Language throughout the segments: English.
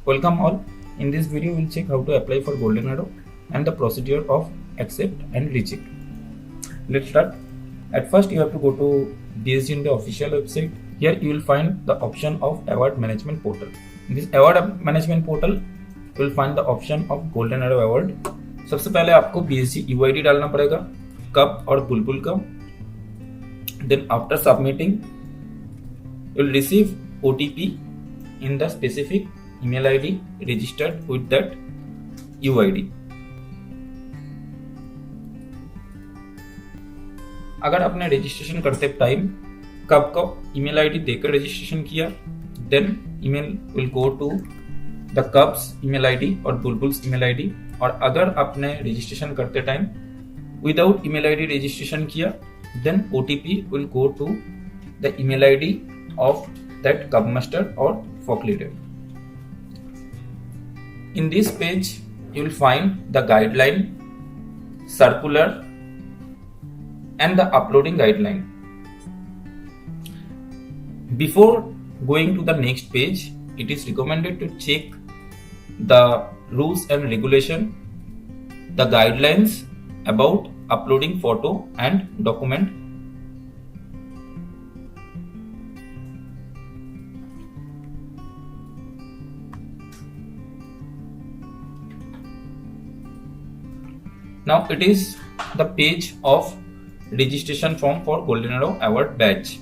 Welcome all. In this video, we'll check how to apply for Golden Arrow and the procedure of accept and reject. Let's start. At first, you have to go to BSG India official website. Here, you will find the option of Award Management Portal. In this Award Management Portal, you will find the option of Golden Arrow Award. सबसे पहले आपको BSG UID डालना पड़ेगा, cup और बुलबुल का. Then after submitting, you will receive OTP in the specific email ID registered with that UID. अगर आपने registration करते टाइम कब का ईमेल आईडी देकर रजिस्ट्रेशन किया, then email will go to the cubs email ID और bulbuls email ID. और अगर आपने रजिस्ट्रेशन करते time without email ID registration किया, then OTP will go to the email ID of that cub master और flock leader. In this page, you will find the guideline, circular, and the uploading guideline. Before going to the next page, it is recommended to check the rules and regulation, the guidelines about uploading photo and document. Now it is the page of registration form for Golden Arrow Award badge.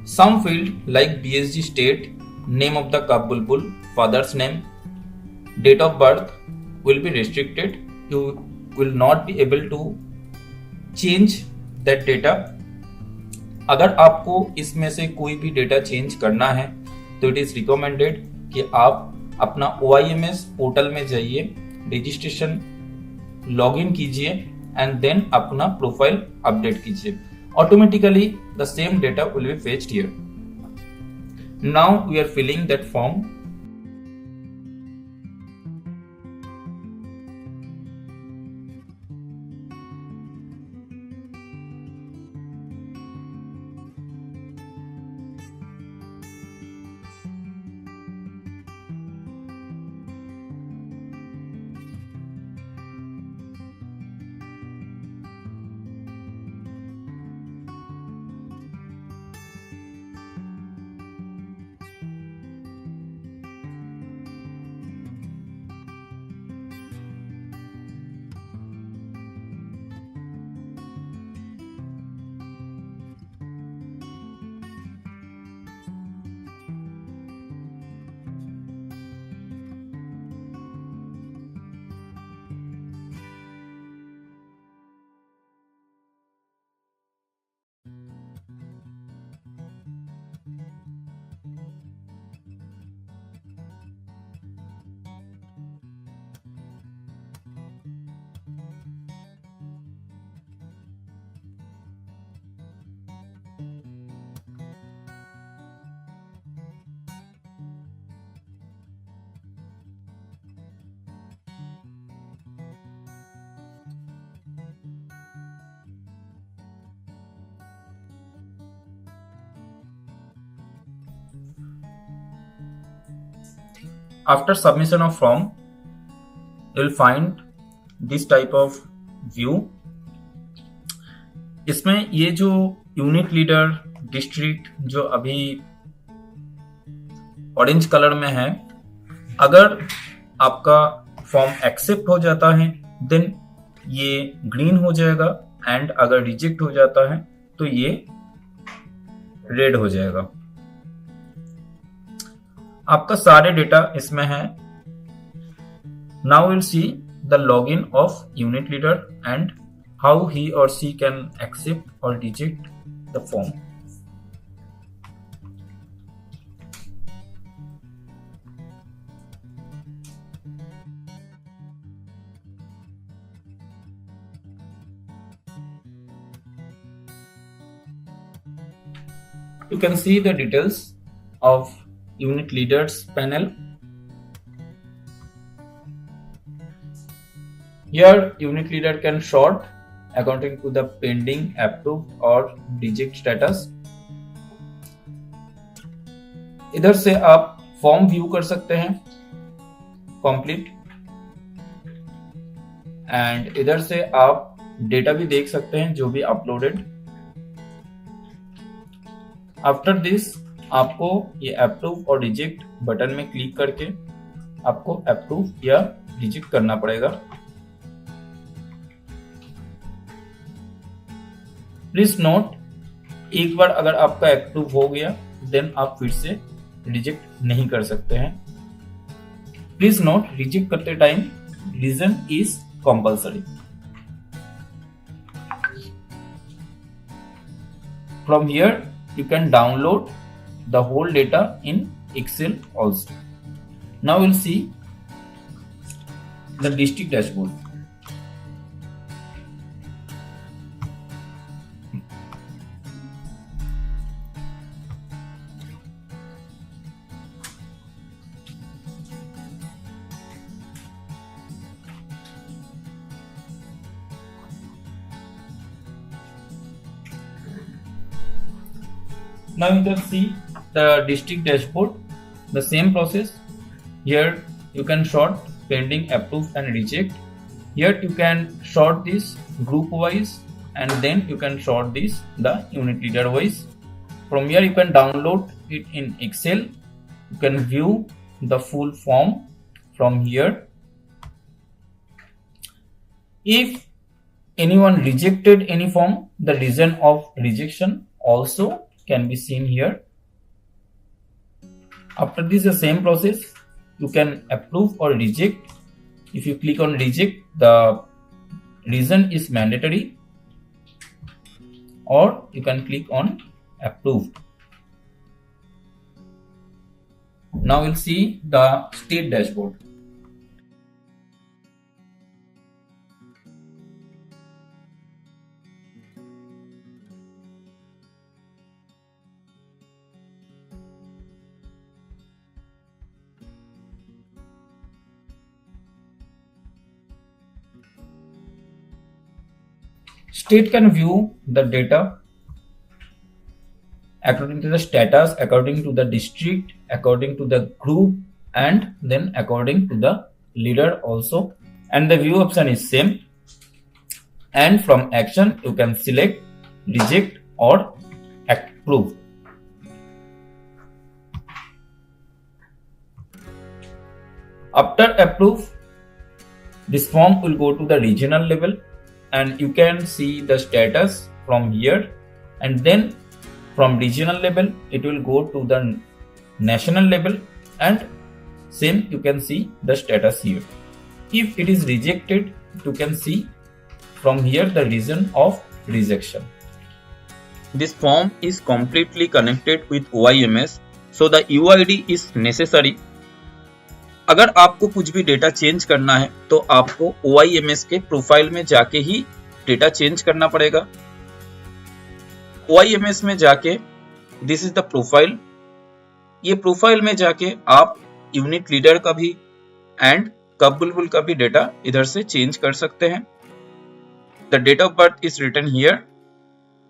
Some field like BSG state, name of the cup bulbul, father's name, date of birth will be restricted. You will not be able to change that data. अगर आपको इसमें से कोई भी data change करना है तो it is recommended कि आप अपना OIMS पोर्टल में जाइए, रजिस्ट्रेशन लॉगिन कीजिए एंड देन अपना प्रोफाइल अपडेट कीजिए. Automatically the same data will be fetched here. Now we are filling that form. After submission of form, you will find this type of view. इसमें ये जो unit leader district जो अभी orange colour में है, अगर आपका फॉर्म एक्सेप्ट हो जाता है देन ये ग्रीन हो जाएगा एंड अगर रिजेक्ट हो जाता है तो ये रेड हो जाएगा. आपका सारे डेटा इसमें है. Now will see the login of unit leader and how he और शी कैन एक्सेप्ट और reject the form. You can see the details of unit leaders panel. Here unit leader can sort according to the pending, approved or reject status. इधर से आप form view कर सकते हैं complete, and इधर से आप डेटा भी देख सकते हैं जो भी अपलोडेड। आफ्टर दिस आपको ये अप्रूव और रिजेक्ट बटन में क्लिक करके आपको अप्रूव या रिजेक्ट करना पड़ेगा। प्लीज नोट, एक बार अगर आपका अप्रूव हो गया देन आप फिर से रिजेक्ट नहीं कर सकते हैं। प्लीज नोट, रिजेक्ट करते time reason is compulsory. From here you can download the whole data in Excel also. Now we'll see the district dashboard. Now you can see the district dashboard, the same process. Here you can sort pending, approve and reject. Here you can sort this group wise, and then you can sort this the unit leader wise. From here you can download it in Excel. You can view the full form from here. If anyone rejected any form, the reason of rejection also can be seen here. After this, the same process, you can approve or reject. If you click on reject, the reason is mandatory, or you can click on approve. Now we'll see the state dashboard. State can view the data according to the status, according to the district, according to the group, and then according to the leader also. And the view option is same. And from action you can select reject or approve. After approve, this form will go to the regional level, and you can see the status from here, and then from regional level it will go to the national level, and same you can see the status here. If it is rejected, you can see from here the reason of rejection. This form is completely connected with OIMS, so the UID is necessary. अगर आपको कुछ भी data change करना है तो आपको OIMS के profile में जाके ही डेटा चेंज करना पड़ेगा। OIMS में जाके दिस इज द प्रोफाइल, ये प्रोफाइल में जाके आप यूनिट लीडर का भी एंड कब बुलबुल का भी डेटा इधर से चेंज कर सकते हैं। The date of birth is written here,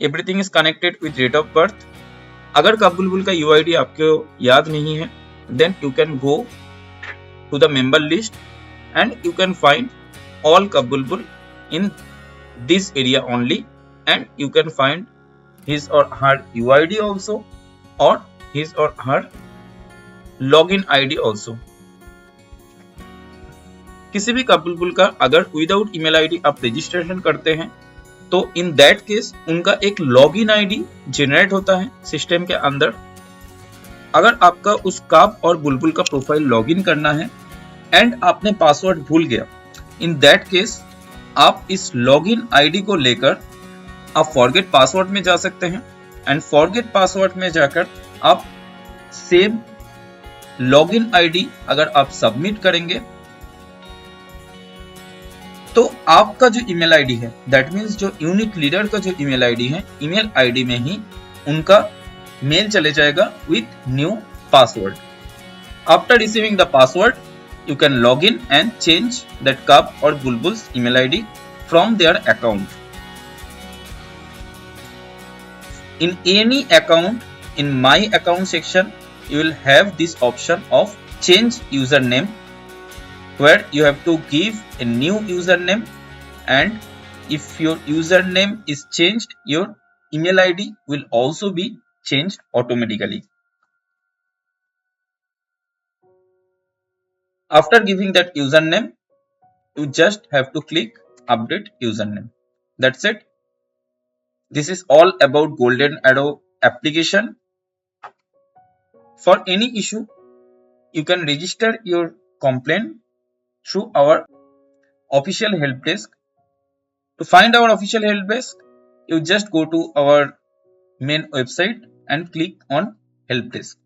everything is connected with date of birth. अगर कब बुलबुल का UID आपको याद नहीं है, then you can go to the member list and you can find all Bulbul in this area only, and you can find his or her UID also, or his or her login ID also. किसी भी Bulbul का अगर without email ID आप registration करते हैं तो in that case उनका एक लॉगिन आईडी जनरेट होता है सिस्टम के अंदर। अगर आपका उस काब और बुलबुल का प्रोफाइल लॉगिन करना है एंड आपने पासवर्ड भूल गया, इन दैट केस आप इस लॉगिन आईडी को लेकर आप फॉरगेट पासवर्ड में जा सकते हैं, एंड फॉरगेट पासवर्ड में जाकर आप सेम लॉगिन आईडी अगर आप सबमिट करेंगे तो आपका जो ईमेल आईडी है, दैट मींस जो यूनिट लीडर का जो ईमेल आईडी है, ईमेल आईडी में ही उनका मेल चले जाएगा with new password. After receiving the password, you can log in and change that Cub or Bulbul's email ID from their account. In any account, in my account section, you will have this option of change username, where you have to give a new username, and if your username is changed, your email ID will also be changed automatically. After giving that username, you just have to click update username. That's it. This is all about Golden Arrow application. For any issue, you can register your complaint through our official help desk. To find our official help desk, you just go to our main website and click on help desk.